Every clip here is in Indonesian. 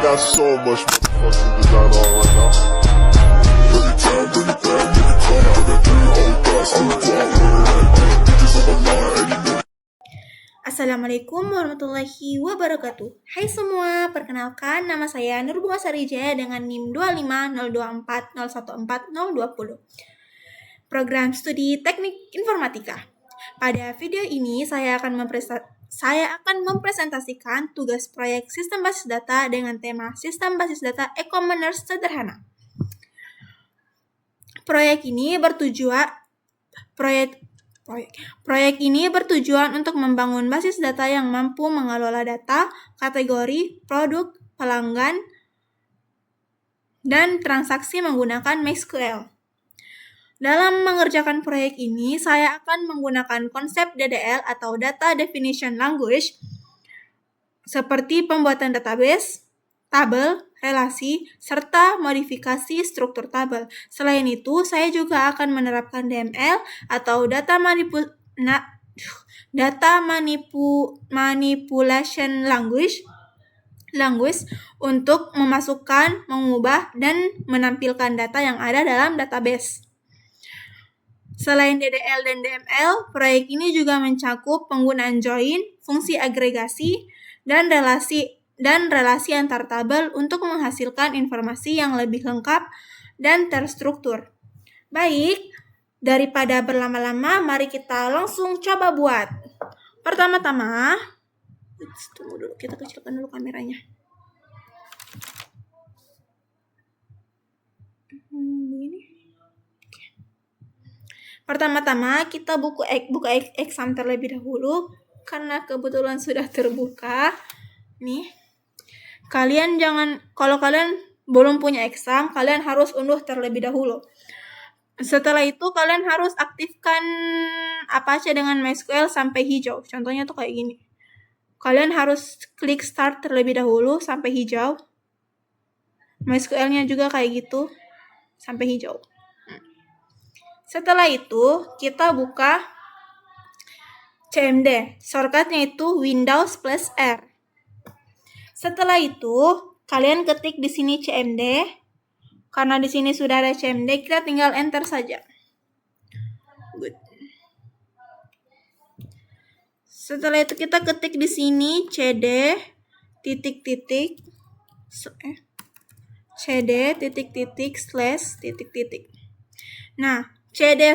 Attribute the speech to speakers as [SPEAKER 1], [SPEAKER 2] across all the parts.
[SPEAKER 1] got so much motherfucking design on right now. Bring it down, bring it back, make it come out. I got 3 whole thoughts, I'm the guap with it. Bitches on my line, 80 million.
[SPEAKER 2] Assalamualaikum warahmatullahi wabarakatuh. Hai semua, perkenalkan nama saya Nur Bunga Sarijaya dengan NIM 25024014020. Program Studi Teknik Informatika. Pada video ini saya akan mempresentasikan tugas proyek Sistem Basis Data dengan tema Sistem Basis Data E-commerce Sederhana. Proyek ini bertujuan untuk membangun basis data yang mampu mengelola data, kategori, produk, pelanggan, dan transaksi menggunakan MySQL. Dalam mengerjakan proyek ini, saya akan menggunakan konsep DDL atau Data Definition Language seperti pembuatan database, tabel, relasi, serta modifikasi struktur tabel. Selain itu, saya juga akan menerapkan DML atau Data Manipulation Language untuk memasukkan, mengubah, dan menampilkan data yang ada dalam database. Selain DDL dan DML, proyek ini juga mencakup penggunaan join, fungsi agregasi, dan relasi antar tabel untuk menghasilkan informasi yang lebih lengkap dan terstruktur. Baik, daripada berlama-lama, mari kita langsung coba buat. Pertama-tama, tunggu dulu, kita kecilkan dulu kameranya. Begini. Pertama-tama kita buka exam terlebih dahulu karena kebetulan sudah terbuka. Nih. Kalau kalian belum punya exam, kalian harus unduh terlebih dahulu. Setelah itu kalian harus aktifkan Apache dengan MySQL sampai hijau. Contohnya tuh kayak gini. Kalian harus klik start terlebih dahulu sampai hijau. MySQL-nya juga kayak gitu sampai hijau. Setelah itu, kita buka CMD. Shortcut-nya itu Windows plus R. Setelah itu, kalian ketik di sini CMD. Karena di sini sudah ada CMD, kita tinggal enter saja. Good. Setelah itu kita ketik di sini CD titik/. Nah, CD //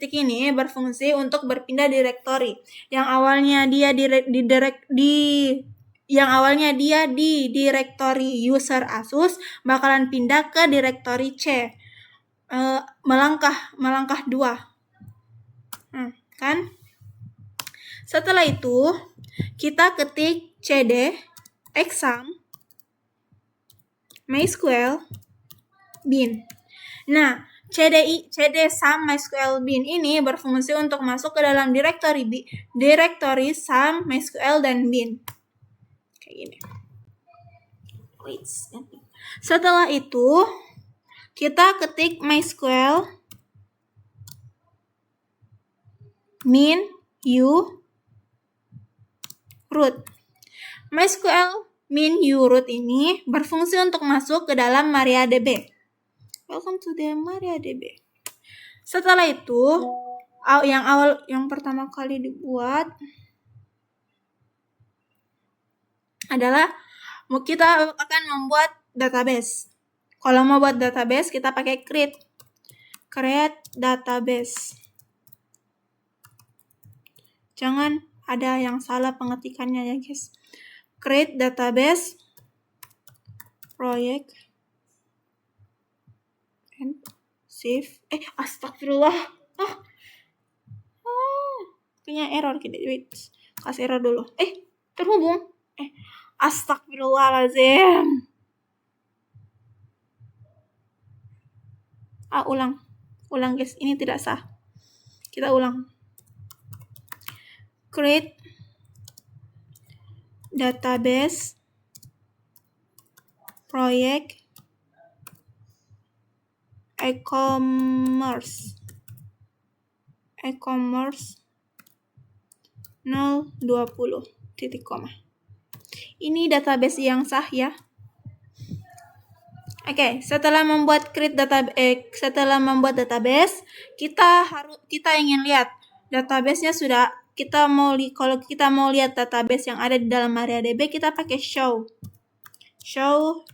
[SPEAKER 2] ini berfungsi untuk berpindah direktori yang awalnya dia di direktori user Asus bakalan pindah ke direktori C. Melangkah 2. Kan? Setelah itu, kita ketik CD exam MySQL bin. Nah, CD sum MySQL bin ini berfungsi untuk masuk ke dalam direktori sum MySQL dan bin. Kayak gini. Setelah itu, kita ketik MySQL min u root. MySQL min u root ini berfungsi untuk masuk ke dalam MariaDB. Welcome to the MariaDB. Setelah itu, yang pertama kali dibuat adalah kita akan membuat database. Kalau mau buat database, kita pakai create database. Jangan ada yang salah pengetikannya ya guys. Create database project and save. Astagfirullah. Kayaknya error gini. Wait. Kasih error dulu. Terhubung. Astagfirullahaladzim. Ulang guys. Ini tidak sah. Kita ulang. Create database project e-commerce 020 titik koma. Ini database yang sah ya. Oke, setelah membuat database, kita ingin lihat database-nya sudah kalau kita mau lihat database yang ada di dalam MariaDB, kita pakai show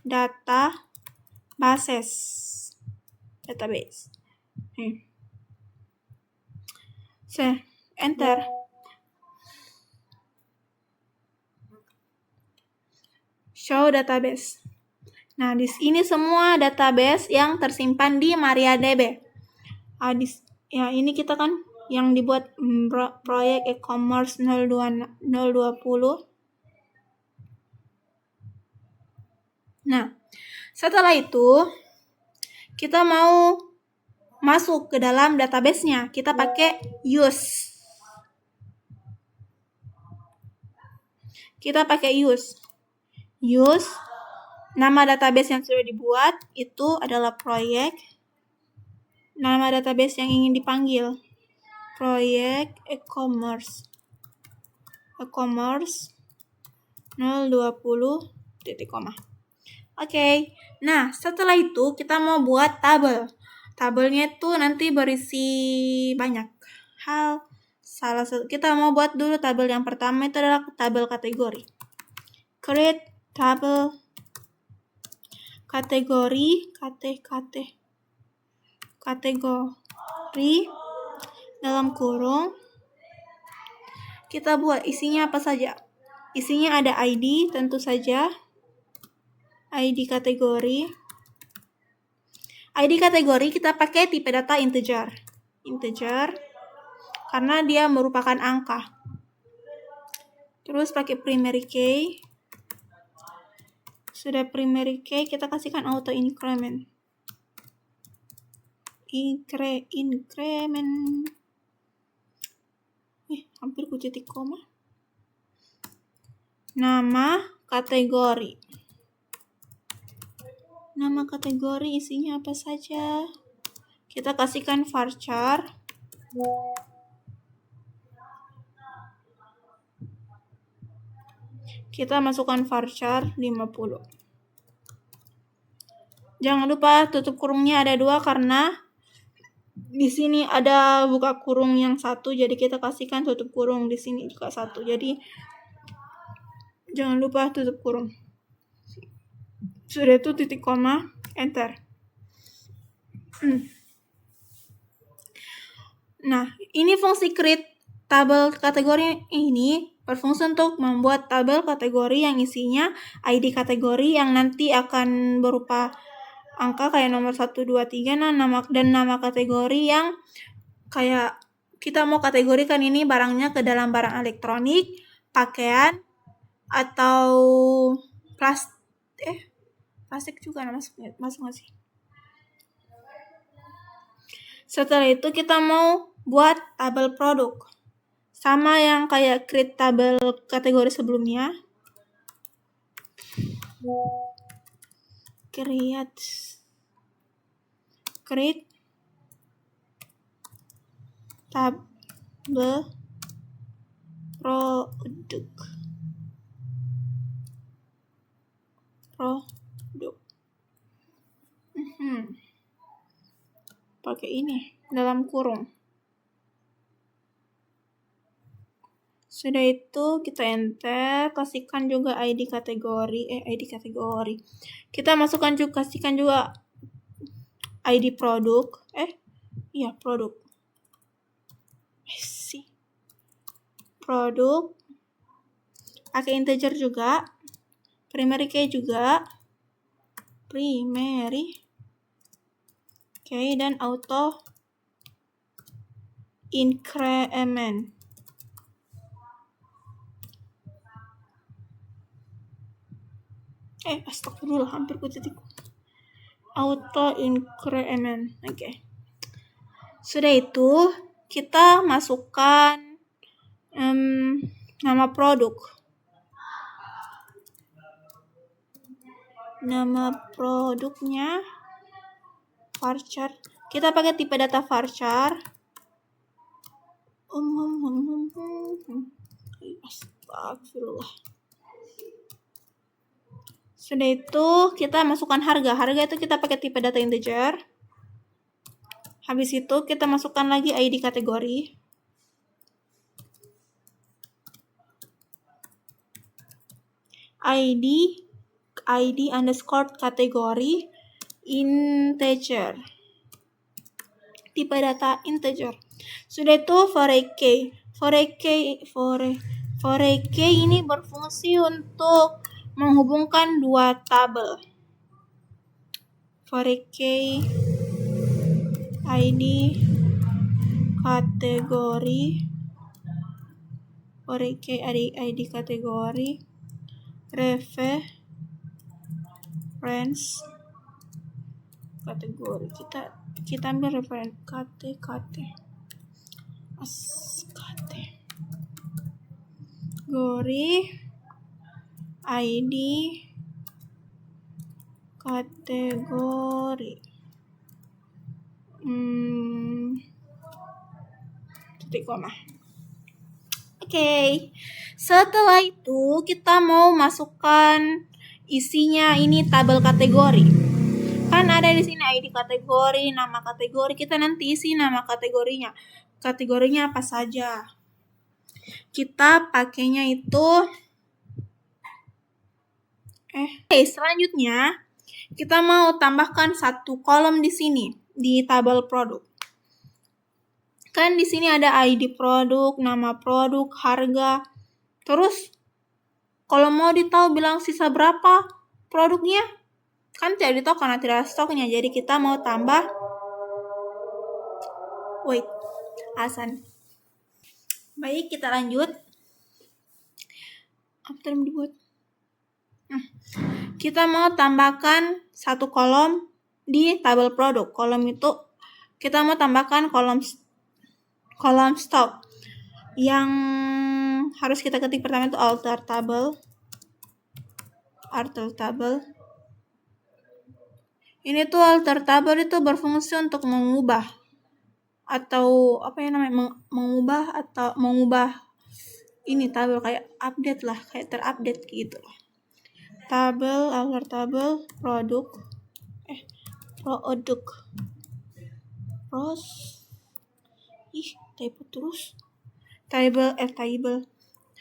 [SPEAKER 2] database. Enter. Show database. Nah, di sini semua database yang tersimpan di MariaDB. Ini kita kan yang dibuat proyek e-commerce 020. Nah, setelah itu kita mau masuk ke dalam database-nya. Kita pakai use. Nama database yang sudah dibuat itu adalah proyek. Nama database yang ingin dipanggil proyek e-commerce 020 titik koma. Oke. Nah, setelah itu kita mau buat tabel. Tabelnya itu nanti berisi banyak hal. Kita mau buat dulu tabel yang pertama, itu adalah tabel kategori. Create tabel kategori dalam kurung. Kita buat isinya apa saja. Isinya ada ID, tentu saja. ID kategori kita pakai tipe data integer karena dia merupakan angka. Terus pakai primary key. Sudah primary key, kita kasihkan auto increment. Hampir ku titik koma. Nama kategori isinya apa saja. Kita kasihkan varchar. Kita masukkan varchar 50. Jangan lupa tutup kurungnya ada 2 karena di sini ada buka kurung yang 1, jadi kita kasihkan tutup kurung di sini juga 1. Jadi jangan lupa tutup kurung. Sudah itu titik koma, enter. Nah, ini fungsi create tabel kategori ini berfungsi untuk membuat tabel kategori yang isinya ID kategori yang nanti akan berupa angka kayak nomor 1, 2, 3, dan nama kategori yang kayak kita mau kategorikan ini barangnya ke dalam barang elektronik, pakaian, atau plastik juga masuk nggak sih? Setelah itu kita mau buat tabel produk. Sama yang kayak create tabel kategori sebelumnya. Create tabel produk. Pakai ini dalam kurung. Sudah itu kita enter, kasihkan juga ID kategori. Kita kasihkan juga ID produk. Produk. Produk. Pakai integer juga. Primary key juga. Dan auto increment. Astagfirullah, hampir ku titik. Auto increment. Sudah itu kita masukkan nama produk. Nama produknya varchar. Kita pakai tipe data varchar. Astagfirullah. Sudah itu kita masukkan harga. Harga itu kita pakai tipe data integer. Habis itu kita masukkan lagi ID kategori. ID underscore kategori integer. Tipe data integer. Sudah itu for a key ini berfungsi untuk menghubungkan dua tabel. For a key ID kategori, for a key ID kategori reference kategori, kita ambil reference kategori ID kategori titik koma. Oke. Setelah itu kita mau masukkan isinya, ini tabel kategori. Kan ada di sini ID kategori, nama kategori. Kita nanti isi nama kategorinya. Kategorinya apa saja. Kita pakainya itu selanjutnya kita mau tambahkan satu kolom di sini di tabel produk. Kan di sini ada ID produk, nama produk, harga. Terus kalau mau ditahu bilang sisa berapa produknya, kan tidak ditahu karena tidak ada stoknya. Jadi kita mau tambah Baik, kita lanjut. Apa yang dibuat? Kita mau tambahkan satu kolom di tabel produk. Kolom itu kita mau tambahkan kolom stok. Yang harus kita ketik pertama itu alter table. Ini tuh alter table itu berfungsi untuk mengubah atau mengubah ini tabel, kayak update lah, kayak terupdate gitu loh. Alter table produk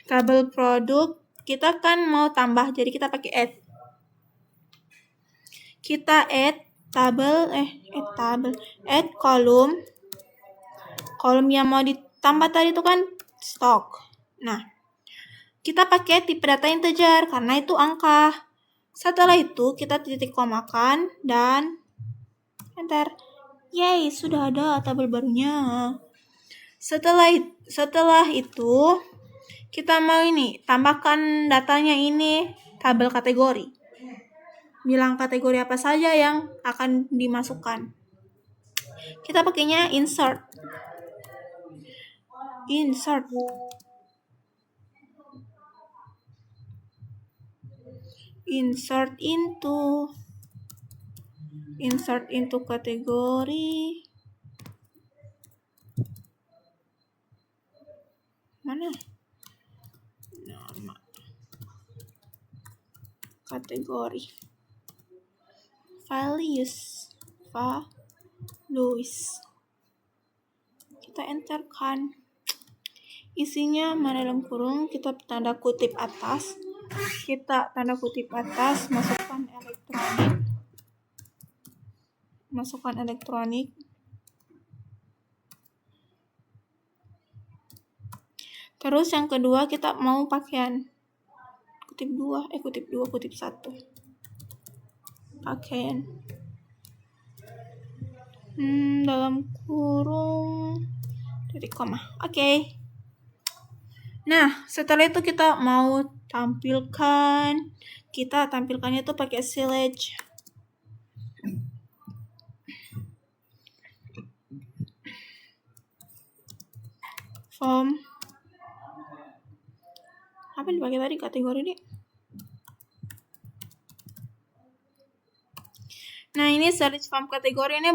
[SPEAKER 2] tabel produk kita kan mau tambah, jadi kita pakai add. Kita add kolom yang mau ditambah tadi itu kan stok. Nah, kita pakai tipe data integer karena itu angka. Setelah itu kita titik komakan dan enter. Yeay, sudah ada tabel barunya. Setelah itu kita mau tambahkan datanya ini tabel kategori. Bilang kategori apa saja yang akan dimasukkan. Kita pakainya insert into kategori. Mana? Nama kategori. Values. Kita enterkan. Isinya mana dalam kurung, kita tanda kutip atas, masukkan elektronik. Terus yang kedua kita mau pakaian. Kutip 1. Pakaian. Dalam kurung titik koma. Oke. Nah, setelah itu kita mau tampilkannya itu pakai select form. Apa yang dipakai tadi kategori ini? Nah, ini select form kategori ini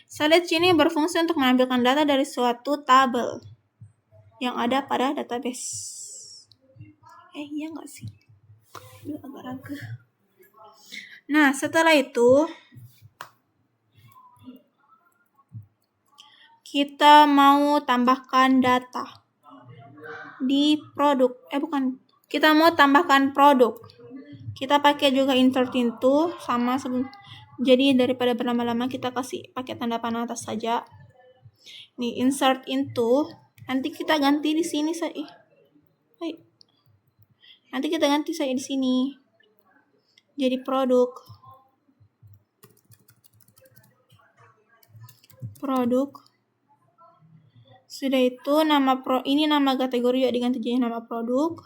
[SPEAKER 2] Select ini berfungsi untuk mengambilkan data dari suatu tabel yang ada pada database. Iya nggak sih? agak ragu. Nah, setelah itu kita mau tambahkan data di produk. Kita mau tambahkan produk. Kita pakai juga insert into sama sebelum. Jadi daripada berlama-lama kita kasih pakai tanda panah atas saja. Nih insert into, nanti kita ganti di sini saja. Nanti kita ganti saja di sini. Jadi produk. Sudah itu ini nama kategori juga diganti jadi nama produk.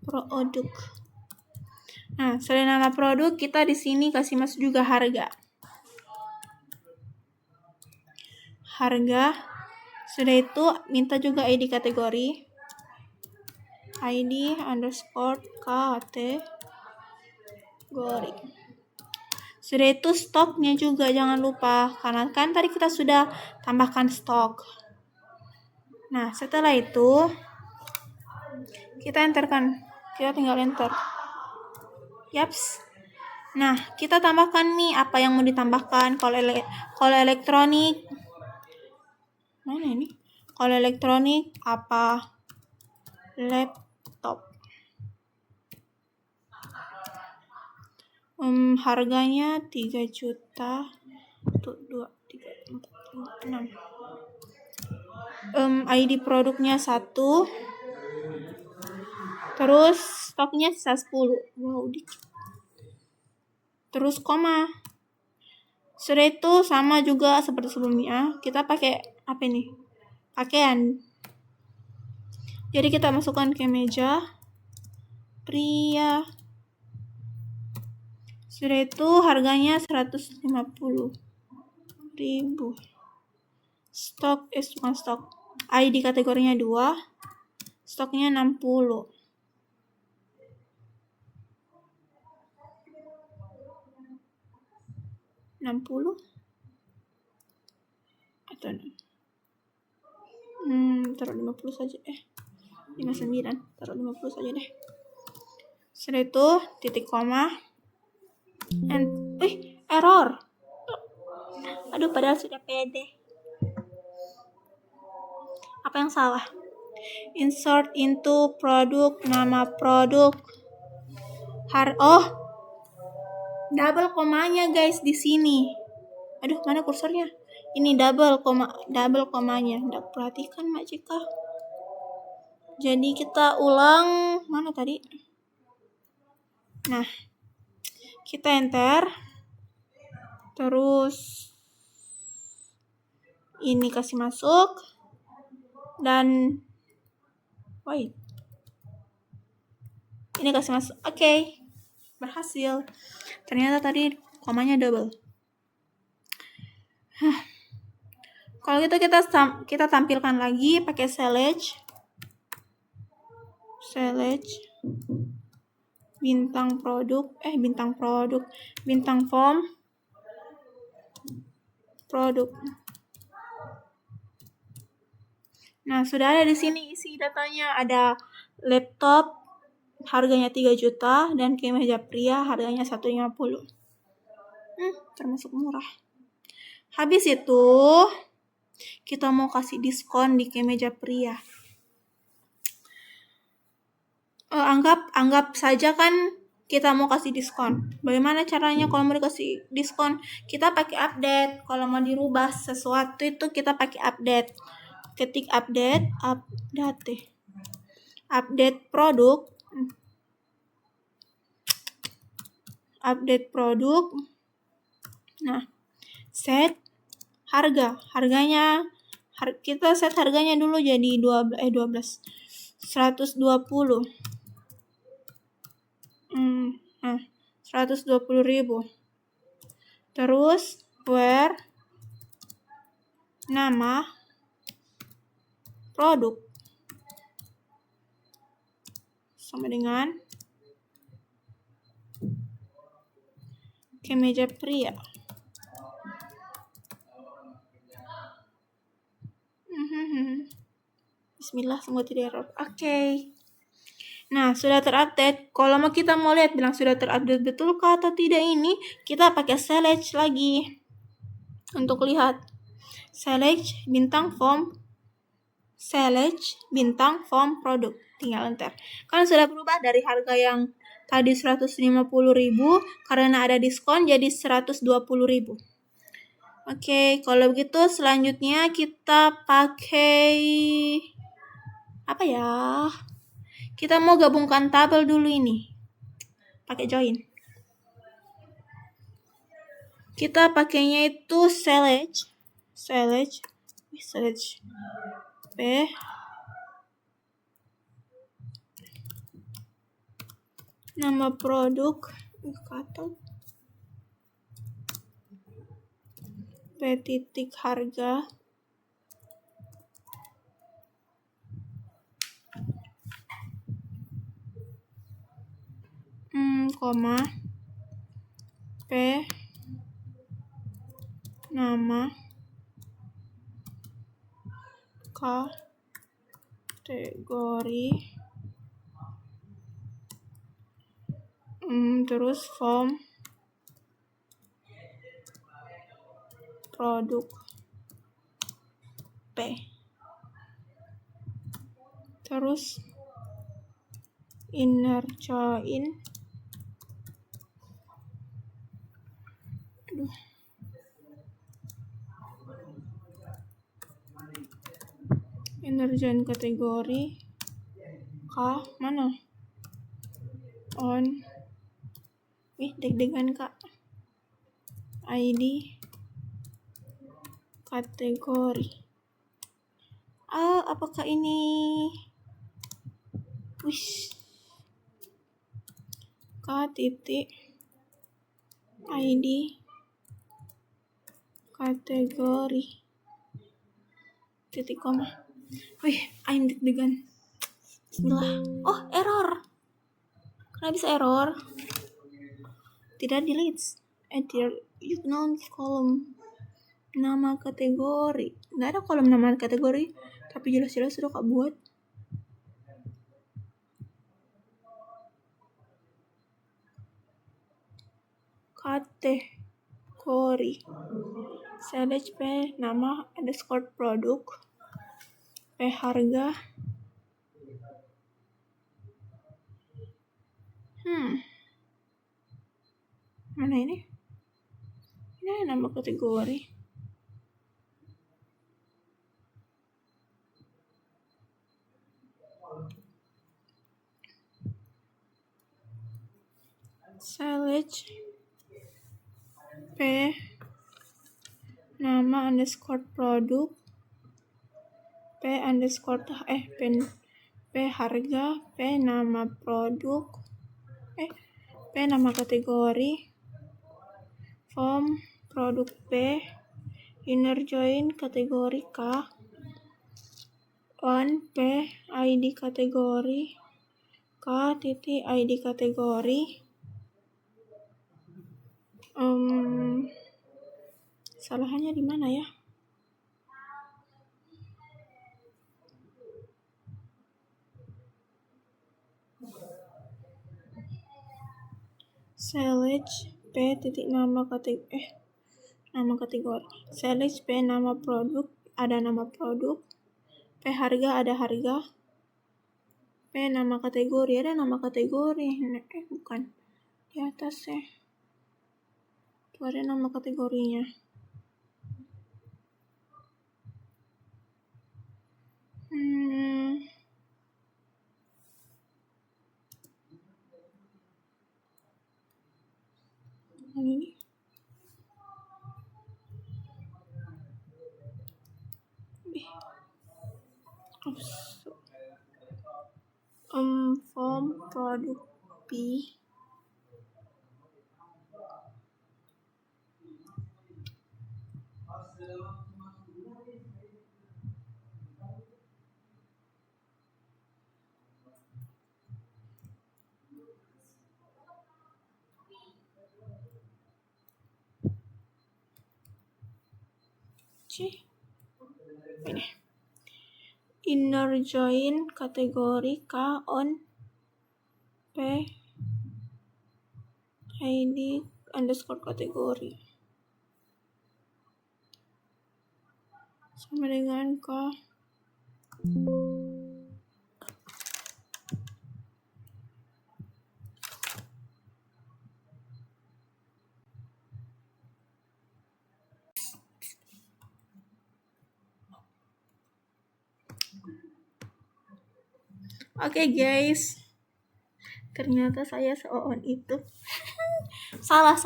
[SPEAKER 2] Produk. Nah, selain nama produk, kita di sini kasih masuk juga harga. Sudah itu minta juga ID kategori. ID underscore kategori. Sudah itu stoknya juga jangan lupa, karena kan tadi kita sudah tambahkan stok. Nah, setelah itu kita tinggal enter. Yaps. Nah, kita tambahkan nih apa yang mau ditambahkan. Kalau elektronik, mana ini? Kalau elektronik apa? Laptop. Harganya 3 juta. 1, 2, 3, 4, 5, 6. ID produknya 1. Terus stoknya sisa 10. Wow, dikit. Terus koma. Sudah itu sama juga seperti sebelumnya. Kita pakai apa ini? Pakaian. Jadi kita masukkan ke meja pria. Sudah itu harganya 150.000. Stok. ID kategorinya 2. Stoknya 60. Atau taruh 50 saja 59, taruh 50 saja deh. Setelah itu titik koma error. Aduh, padahal sudah pede. Apa yang salah? Insert into produk, nama produk. Double komanya guys di sini. Aduh, mana kursornya? Ini double komanya. Nggak perhatikan Mak Cika. Jadi kita ulang, mana tadi? Nah, kita enter. Terus ini kasih masuk. Dan ini kasih masuk. Oke. Berhasil. Ternyata tadi komanya double. Kalau gitu kita tampilkan lagi pakai select bintang form produk. Nah, sudah ada di sini isi datanya. Ada laptop harganya 3 juta dan kemeja pria harganya 150. Termasuk murah. Habis itu kita mau kasih diskon di kemeja pria. Anggap saja kan kita mau kasih diskon. Bagaimana caranya kalau mau dikasih diskon? Kita pakai update. Kalau mau dirubah sesuatu itu kita pakai update. Ketik update produk. Nah, set harganya. Kita set harganya dulu jadi 120. 120.000. Terus where nama produk sama dengan kemeja pria. Bismillah, semoga tidak error. Oke. Nah, sudah terupdate. Kalau kita mau lihat bilang sudah terupdate betulkah atau tidak ini, kita pakai select lagi. Untuk lihat. Select bintang form produk. Tinggal enter. Kan sudah berubah dari harga yang tadi 150.000 karena ada diskon jadi 120.000. Oke, kalau begitu selanjutnya kita pakai apa ya? Kita mau gabungkan tabel dulu ini. Pakai join. Kita pakainya itu select P nama produk P titik harga koma P nama kategori terus form produk P terus inner join kategori mana on deg-degan Kak ID kategori apakah ini K titik ID kategori titik koma I'm deg-degan. Bismillah. Oh, error. Kenapa bisa error? Tidak deletes. Enter unknown column nama kategori. Nggak ada kolom nama kategori, tapi jelas-jelas sudah Kak buat. Kategori. Select P nama underscore produk. P harga. Mana ini? Ini nama kategori. Select P nama underscore produk. P underscore P harga. P nama produk. P nama kategori. Form produk P. Inner join kategori K. On P ID kategori K titik ID kategori. Salahnya di mana ya? Select P titik nama kategori. Select P nama produk, ada nama produk. P harga, ada harga. P nama kategori, ada nama kategori. Bukan. Di atas ya. Itu ada nama kategorinya. Ini form produk P ini inner join kategori K on P ID underscore kategori sama dengan K. Oke guys, ternyata saya seon itu. salah.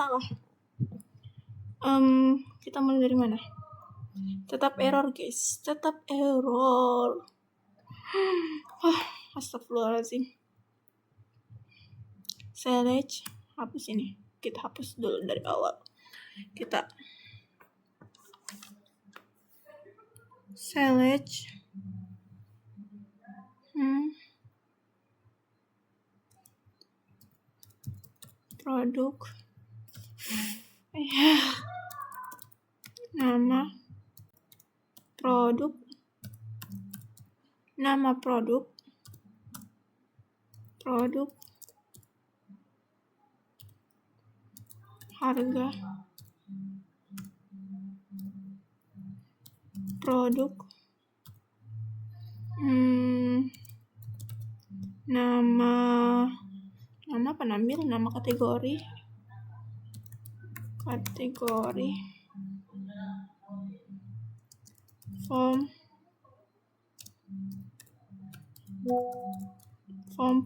[SPEAKER 2] Kita mulai dari mana? Tetap error guys, tetap error. Astagfirullahaladzim. Select, hapus ini. Kita hapus dulu dari awal. Kita select produk nama produk harga produk nama penambil nama kategori form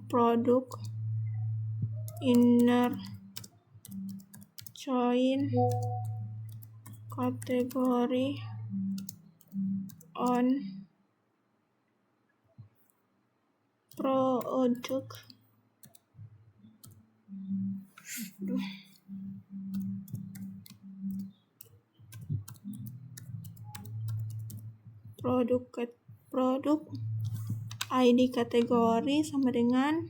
[SPEAKER 2] produk inner join kategori on produk ID kategori sama dengan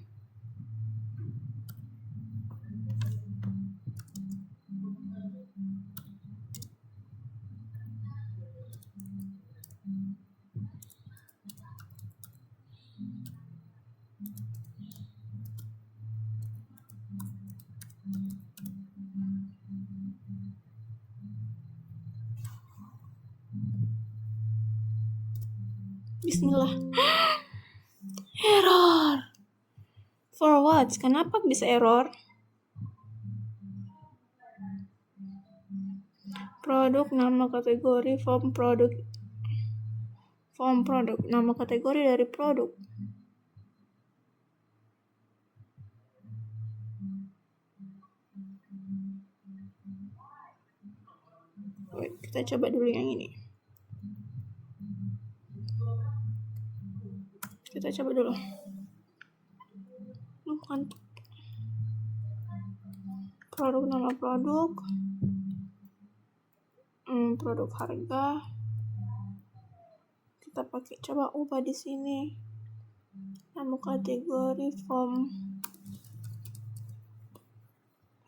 [SPEAKER 2] Bismillah. Error. For what? Kenapa bisa error? Produk nama kategori form produk nama kategori dari produk. Wait, kita coba dulu yang ini. Kita coba dulu. Bukan produk nama produk. Produk harga. Kita pakai coba ubah di sini. Nama kategori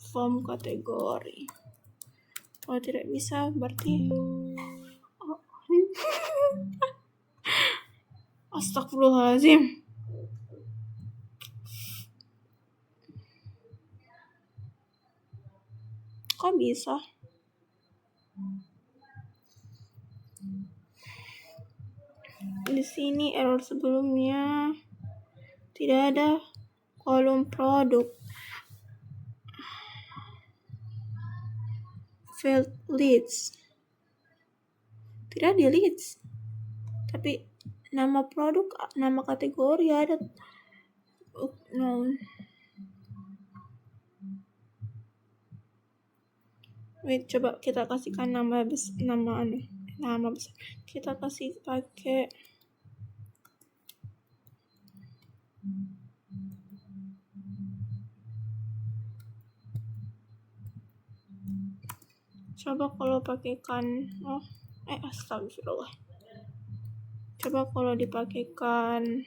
[SPEAKER 2] form kategori. Kalau tidak bisa berarti Astagfirullahaladzim. Kok bisa? Di sini error sebelumnya tidak ada kolom produk. Failed leads. Tidak di leads. Tapi nama produk, nama kategori ada. No. Wait, coba kita kasihkan nama besar. Kita kasih pakai coba kalau pakaikan astagfirullah. Coba kalau dipakaikan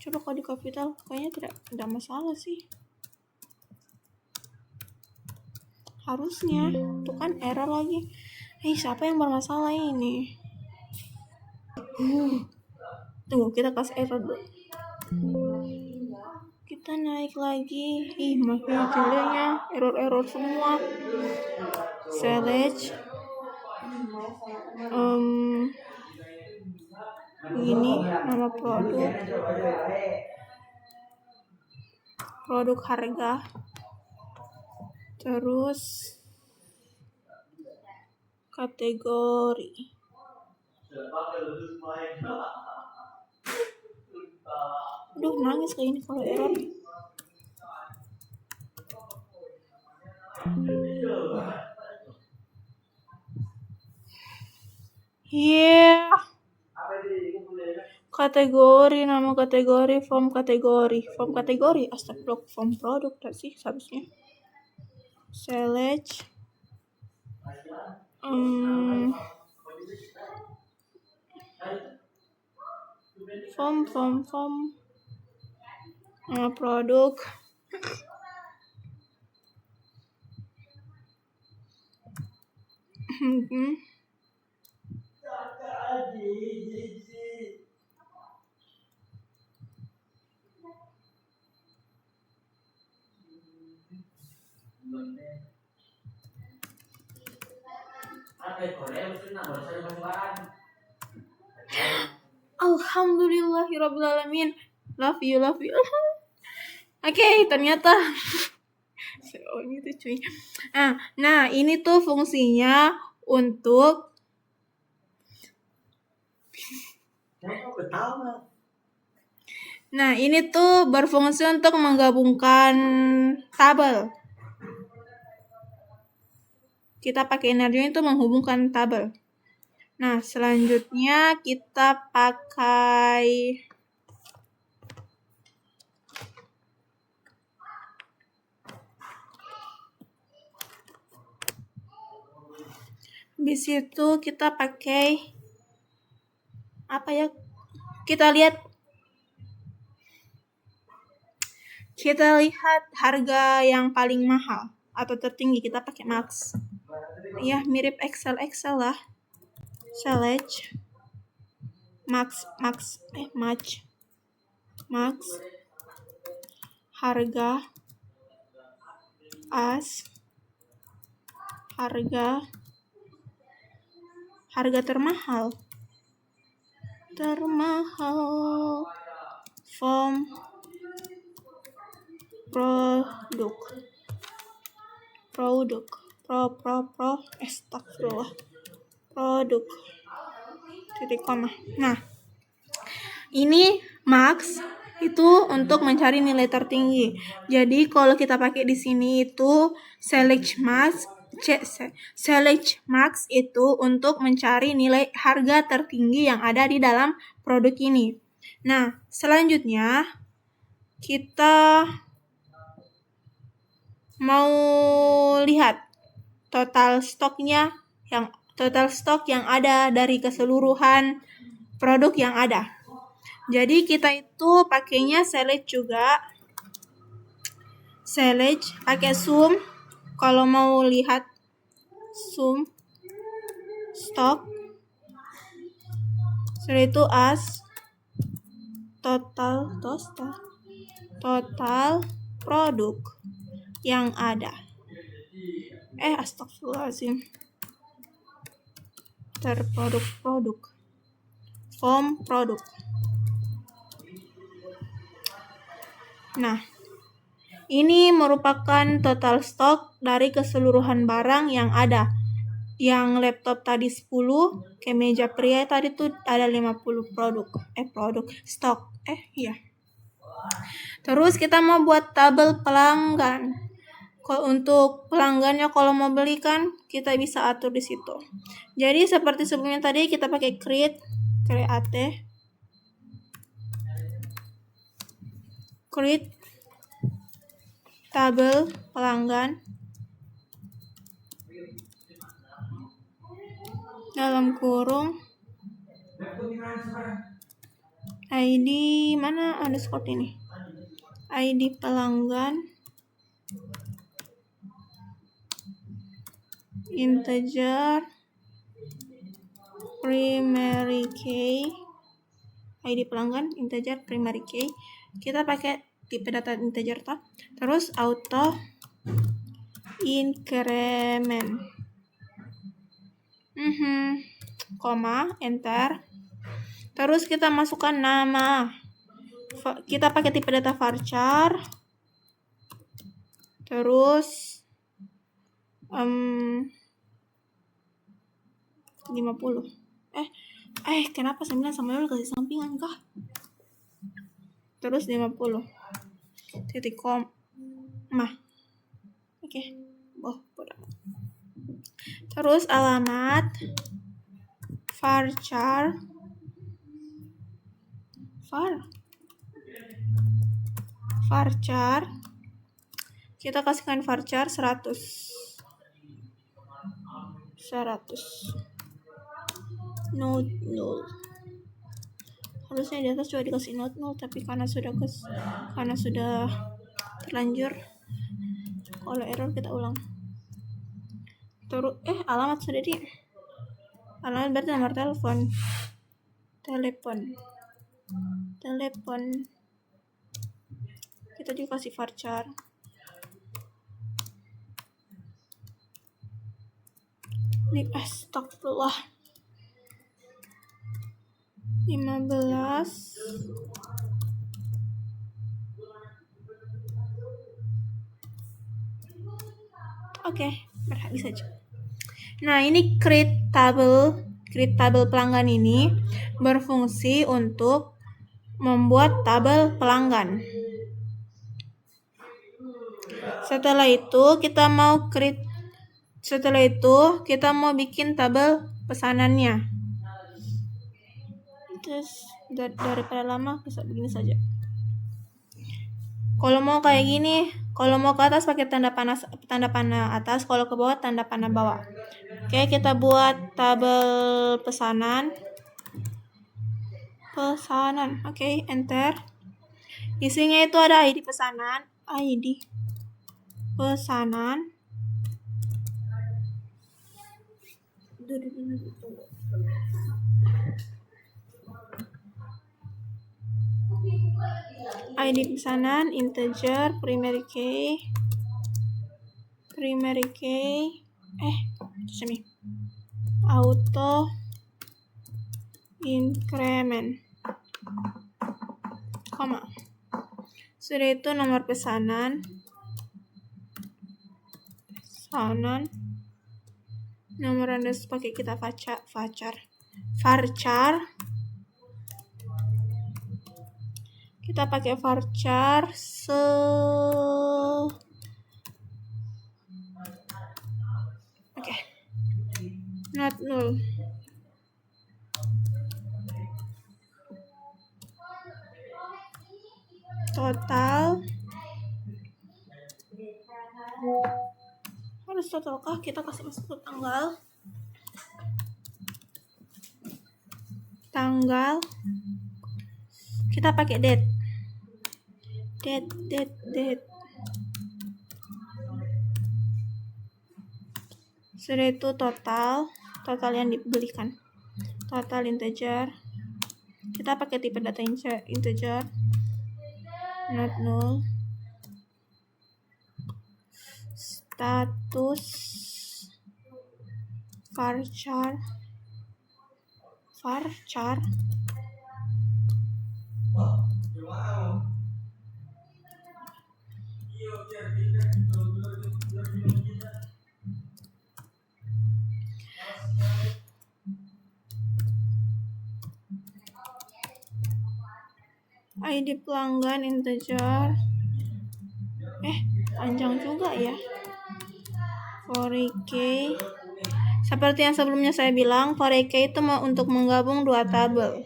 [SPEAKER 2] kalau di capital kayaknya tidak ada masalah sih. Harusnya. Itu kan error lagi. Siapa yang bermasalah ini? Tunggu, kita kasih error dulu. Kita naik lagi. Ih, makin jeleknya. Error semua. Select. Ini nama produk. Produk harga. Terus kategori. Aduh, nangis kayak ini kalau error. Yeah. Kategori, nama kategori, form kategori. Astagfirullah, form produk tak sih seharusnya. Select. Form. Nama produk. Alhamdulillahirrabbilalamin. Love you. Oke, ternyata oh gitu cuy. Nah, ini tuh fungsinya untuk ini tuh berfungsi untuk menggabungkan tabel. Kita pakai energi itu menghubungkan tabel. Nah, selanjutnya kita pakai habis itu kita pakai apa ya? Kita lihat harga yang paling mahal atau tertinggi, kita pakai max. Ya, mirip Excel lah. Select max harga as harga termahal form produk titik koma. Nah, ini max itu untuk mencari nilai tertinggi. Jadi kalau kita pakai di sini itu select max itu untuk mencari nilai harga tertinggi yang ada di dalam produk ini. Nah, selanjutnya kita mau lihat total stok yang ada dari keseluruhan produk yang ada. Jadi kita itu pakainya select juga. Select pakai sum. Kalau mau lihat sum stok, setelah itu as total produk yang ada. Astagfirullahaladzim. Produk. Form produk. Nah, ini merupakan total stok dari keseluruhan barang yang ada. Yang laptop tadi 10, kemeja pria tadi tuh ada 50 produk stok. Terus kita mau buat tabel pelanggan. Untuk pelanggannya kalau mau beli kan kita bisa atur di situ. Jadi seperti sebelumnya tadi kita pakai create tabel pelanggan dalam kurung ID mana underscore ini, ID pelanggan integer primary key ID pelanggan integer primary key. Kita pakai tipe data integer toh. Terus auto increment. Koma, enter. Terus kita masukkan nama. Kita pakai tipe data varchar. Terus 50. Kenapa 9 sama 0 kasih sampingan kah? Terus 50. Titik koma. Oke. Bodoh. Terus alamat varchar kita kasihkan varchar 100. Note 0. Harusnya di atas juga dikasih note 0, tapi karena sudah terlanjur, kalau error kita ulang. Terus alamat sudah alamat berarti nomor telepon. Kita juga kasih varchar. Ini astagfirullah. 15. Oke, habis saja. Nah, ini create table pelanggan ini berfungsi untuk membuat tabel pelanggan. Setelah itu kita mau bikin tabel pesanannya. Terus daripada lama bisa begini saja. Kalau mau kayak gini, kalau mau ke atas pakai tanda panah atas, kalau ke bawah tanda panah bawah. Oke, kita buat tabel pesanan. Oke, enter. Isinya itu ada ID pesanan. ID pesanan integer primary key auto increment, koma. Sudah itu nomor pesanan, nomor pakai kita varchar. Kita pakai varchar not 0. Total harus total kah? Kita kasih masuk ke tanggal. Kita pakai date. Sudah itu total yang dibelikan. Total integer. Kita pakai tipe data integer. Not 0. Status varchar. ID pelanggan integer. Panjang juga ya. 4K. Seperti yang sebelumnya saya bilang, 4K itu untuk menggabung dua tabel.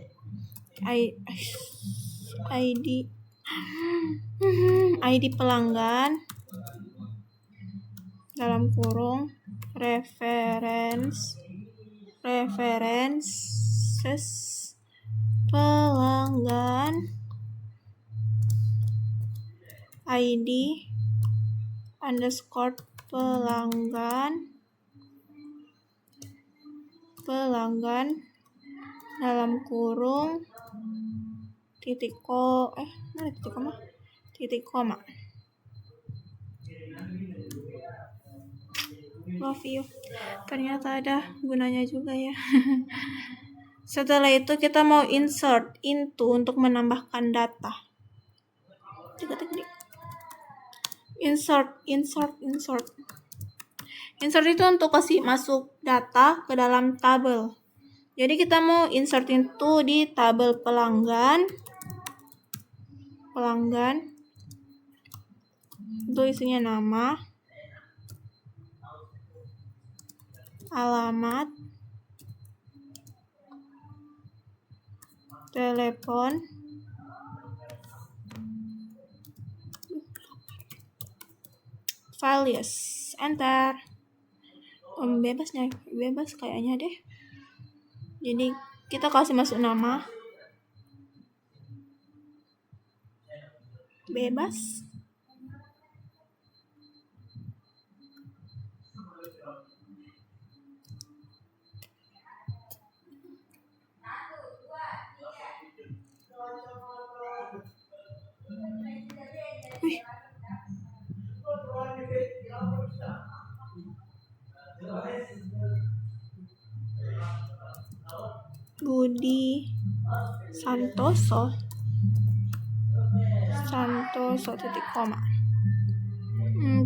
[SPEAKER 2] ID pelanggan dalam kurung references pelanggan ID underscore pelanggan dalam kurung titik koma. Love you. Ternyata ada gunanya juga ya. Setelah itu kita mau insert into untuk menambahkan data. Insert. Insert itu untuk kasih masuk data ke dalam tabel. Jadi kita mau insert into di tabel pelanggan. Itu isinya nama, alamat, telepon, file. Yes, enter. Bebas kayaknya deh. Jadi kita kasih masuk nama, bebas. Budi Santoso titik koma.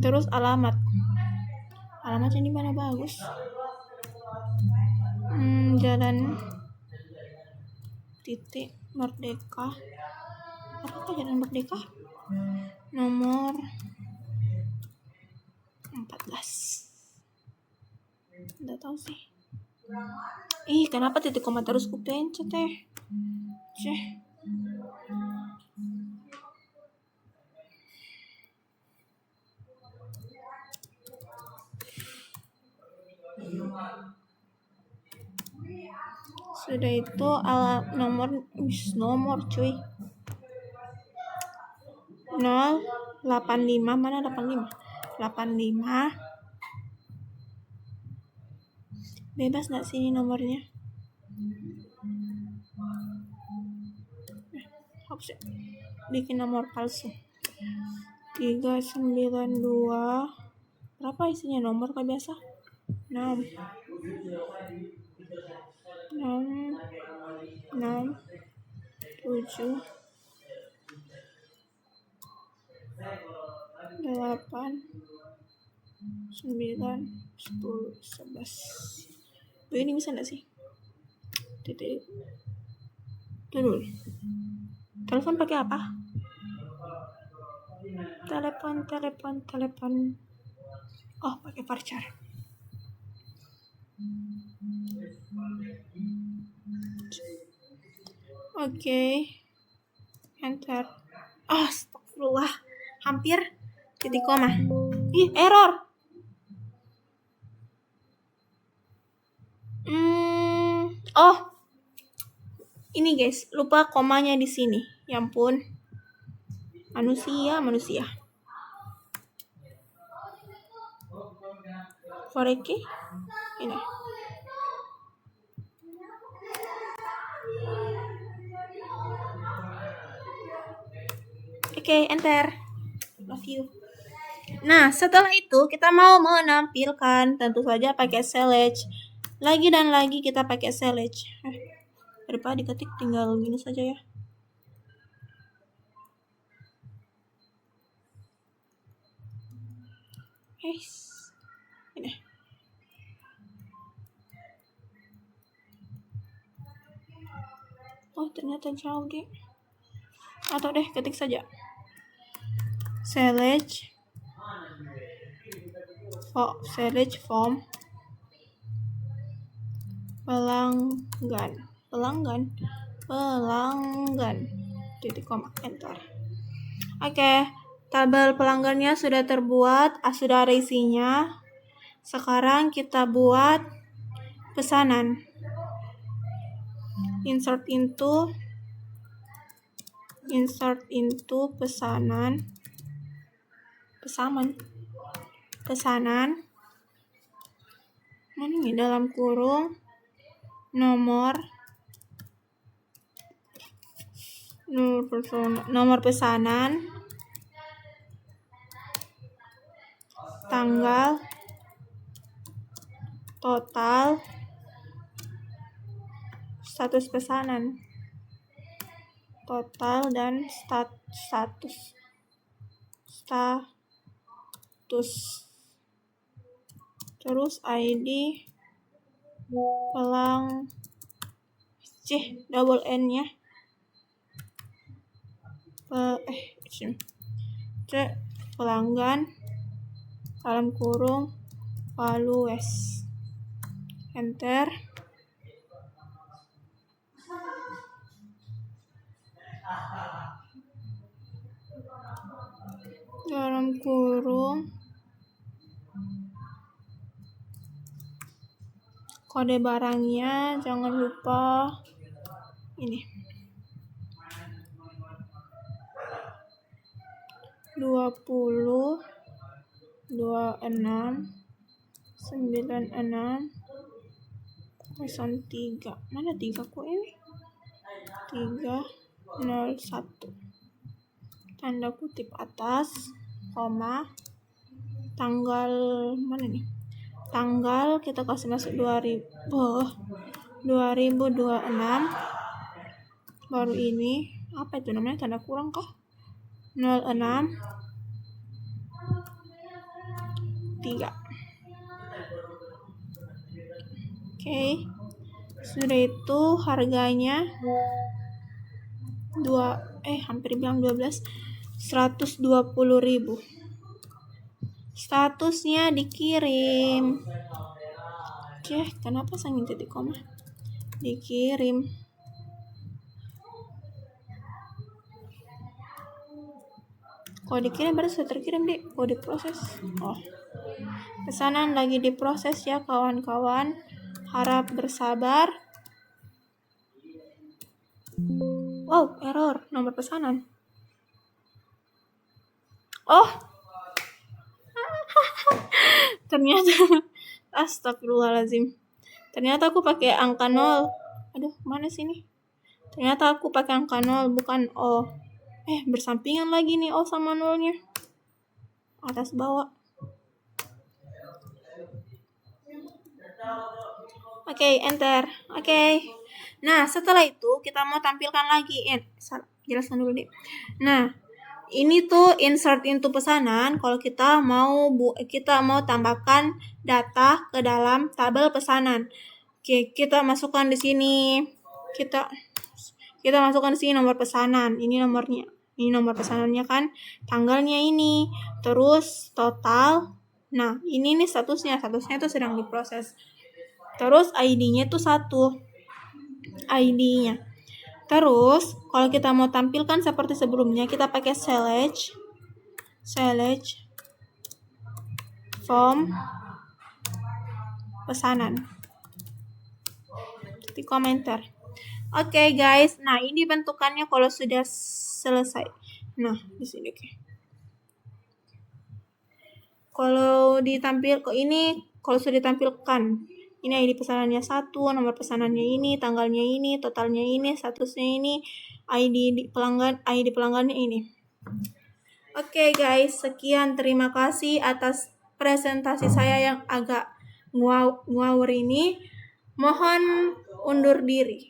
[SPEAKER 2] Terus alamatnya di mana bagus? Jalan titik Merdeka. Apa Jalan Merdeka? Nomor 14. Nggak tahu sih. Kenapa titik koma terus kupencet teh? Sudah itu nomor cuy. 085, mana 85? 85. Bebas nggak sih ini nomornya? Hapus ya. Bikin nomor palsu. 392. Berapa isinya nomor kayak biasa? 6 7 8 9 10 11. Ini bisa nggak sih? Titik. Dulu. Telepon pakai apa? Telepon. Oh, pakai varchar. Oke. Enter. Astagfirullah. Hampir titik koma. Error. Ini guys, lupa komanya di sini. Ya ampun. Manusia. Foreki. Ini. Oke, enter. Love you. Nah, setelah itu kita mau menampilkan, tentu saja pakai select. Lagi dan lagi kita pakai select. Daripada diketik tinggal gini saja ya. Ini. Oh, ternyata jauh deh. Atau deh ketik saja. Select form pelanggan titik koma, enter. Oke, tabel pelanggannya sudah terbuat, sudah ada isinya. Sekarang kita buat pesanan. Insert into pesanan. Ini dalam kurung nomor nomor pesanan, tanggal, total, status pesanan, total dan status. Terus ID double N nya, pelanggan dalam kurung followers, enter. Dalam kurung kode barangnya jangan lupa ini 20 26 96 03. Mana 3 kok ini? 301. Tanda kutip atas, koma, tanggal mana nih? Tanggal kita kasih masuk 2026. Baru ini apa itu namanya, tanda kurang kah? 06 3. Oke. Sudah itu harganya hampir bilang 12, 120.000. Statusnya dikirim. Oke, kenapa saya titik koma? Dikirim. Kalau dikirim berarti sudah terkirim, Dek. Kalau diproses. Pesanan lagi diproses ya, kawan-kawan. Harap bersabar. Wow, error nomor pesanan. Ternyata astagfirullahaladzim. Ternyata aku pakai angka 0. Aduh, mana sini? Ternyata aku pakai angka 0 bukan O. Bersampingan lagi nih O sama 0-nya. Atas bawah. Oke, enter. Oke. Nah, setelah itu kita mau tampilkan lagi. Jelaskan dulu deh. Nah, ini tuh insert into pesanan. Kalau kita mau tambahkan data ke dalam tabel pesanan. Oke, kita masukkan di sini. Kita masukkan di sini nomor pesanan. Ini nomornya. Ini nomor pesanannya kan. Tanggalnya ini. Terus total. Nah, ini nih statusnya. Statusnya itu sedang diproses. Terus ID-nya itu 1. ID-nya. Terus, kalau kita mau tampilkan seperti sebelumnya, kita pakai select form pesanan. Di komentar. Oke, guys. Nah, ini bentukannya kalau sudah selesai. Nah, di sini oke. Kalau sudah ditampilkan, ini ID pesanannya 1, nomor pesanannya ini, tanggalnya ini, totalnya ini, statusnya ini, ID pelanggannya ini. Oke, guys, sekian, terima kasih atas presentasi saya yang agak ngawur ini. Mohon undur diri.